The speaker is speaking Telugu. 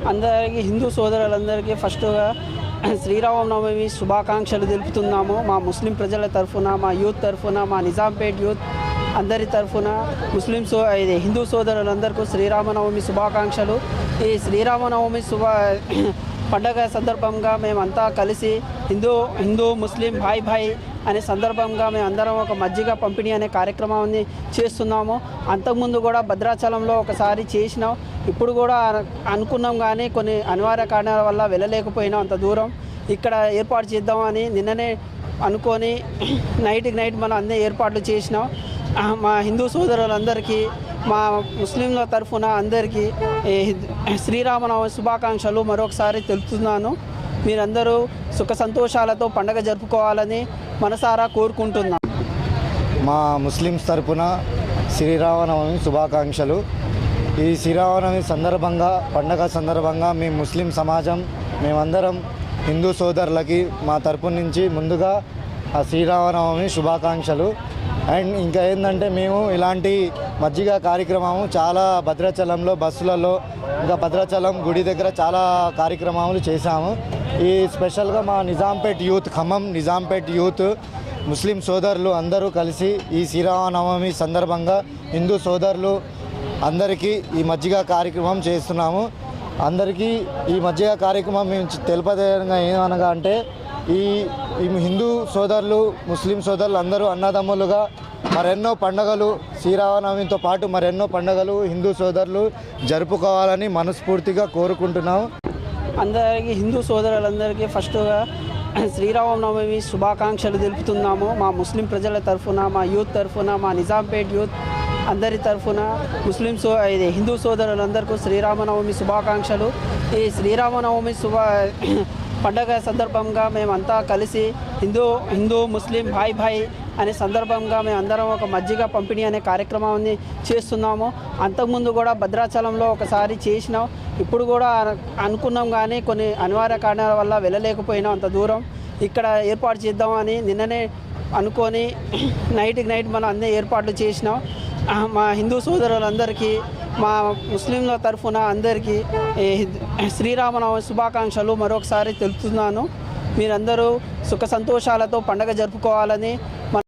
అందరికీ హిందూ సోదరులందరికీ ఫస్ట్గా శ్రీరామనవమి శుభాకాంక్షలు తెలుపుతున్నాము. మా ముస్లిం ప్రజల తరఫున, మా యూత్ తరఫున, మా నిజాంపేట్ యూత్ అందరి తరఫున హిందూ సోదరులందరికీ శ్రీరామనవమి శుభాకాంక్షలు. ఈ శ్రీరామనవమి పండగ సందర్భంగా మేమంతా కలిసి హిందూ ముస్లిం భాయ్ అనే సందర్భంగా మేము అందరం ఒక మజ్జిగ పంపిణీ అనే కార్యక్రమాన్ని చేస్తున్నాము. అంతకుముందు కూడా భద్రాచలంలో ఒకసారి చేసినాం. ఇప్పుడు కూడా అనుకున్నాం, కానీ కొన్ని అనివార్య కారణాల వల్ల వెళ్ళలేకపోయినాం అంత దూరం. ఇక్కడ ఏర్పాటు చేద్దామని నిన్ననే అనుకొని నైట్ మనం అన్ని ఏర్పాట్లు చేసినాం. మా హిందూ సోదరులందరికీ, మా ముస్లింల తరఫున అందరికీ శ్రీరామనవమి శుభాకాంక్షలు మరొకసారి తెలుపుతున్నాను. మీరందరూ సుఖ సంతోషాలతో పండగ జరుపుకోవాలని మనసారా కోరుకుంటున్నాను. మా ముస్లిమ్స్ తరఫున శ్రీరామనవమి శుభాకాంక్షలు. ఈ శ్రీరామనవమి పండగ సందర్భంగా మేము ముస్లిం సమాజం మేమందరం హిందూ సోదరులకి మా తరపు నుంచి ముందుగా ఆ శ్రీరామనవమి శుభాకాంక్షలు. అండ్ ఇంకా ఏంటంటే మేము ఇలాంటి మజ్జిగ కార్యక్రమము చాలా భద్రాచలంలో బస్సులలో, ఇంకా భద్రాచలం గుడి దగ్గర చాలా కార్యక్రమాలు చేశాము. ఈ స్పెషల్గా మా ఖమ్మం నిజాంపేట్ యూత్ ముస్లిం సోదరులు అందరూ కలిసి ఈ శ్రీరామనవమి సందర్భంగా హిందూ సోదరులు అందరికీ ఈ మజ్జిగ కార్యక్రమం చేస్తున్నాము. అందరికీ ఈ మజ్జిగ కార్యక్రమం మేము తెలుపదేయంగా ఏమనగా అంటే ఈ హిందూ సోదరులు ముస్లిం సోదరులు అందరూ అన్నదమ్ములుగా మరెన్నో పండుగలు శ్రీరామనవమితో పాటు మరెన్నో పండుగలు హిందూ సోదరులు జరుపుకోవాలని మనస్ఫూర్తిగా కోరుకుంటున్నాము. అందరికీ హిందూ సోదరులందరికీ ఫస్ట్గా శ్రీరామనవమి శుభాకాంక్షలు తెలుపుతున్నాము. మా ముస్లిం ప్రజల తరఫున, మా యూత్ తరఫున, మా నిజాంపేట్ యూత్ అందరి తరఫున హిందూ సోదరులందరికీ శ్రీరామనవమి శుభాకాంక్షలు. ఈ శ్రీరామనవమి పండగ సందర్భంగా మేమంతా కలిసి హిందూ ముస్లిం భాయ్ అనే సందర్భంగా మేము అందరం ఒక మజ్జిగ పంపిణీ అనే కార్యక్రమాన్ని చేస్తున్నాము. అంతకుముందు కూడా భద్రాచలంలో ఒకసారి చేసినాం. ఇప్పుడు కూడా అనుకున్నాం, కానీ కొన్ని అనివార్య కారణాల వల్ల వెళ్ళలేకపోయినాం అంత దూరం. ఇక్కడ ఏర్పాటు చేద్దామని నిన్ననే అనుకొని నైట్ మనం అన్ని ఏర్పాట్లు చేసినాం. మా హిందూ సోదరులందరికీ, మా ముస్లింల తరఫున అందరికీ శ్రీరామనవమి శుభాకాంక్షలు మరొకసారి తెలుపుతున్నాను. మీరందరూ సుఖ సంతోషాలతో పండగ జరుపుకోవాలని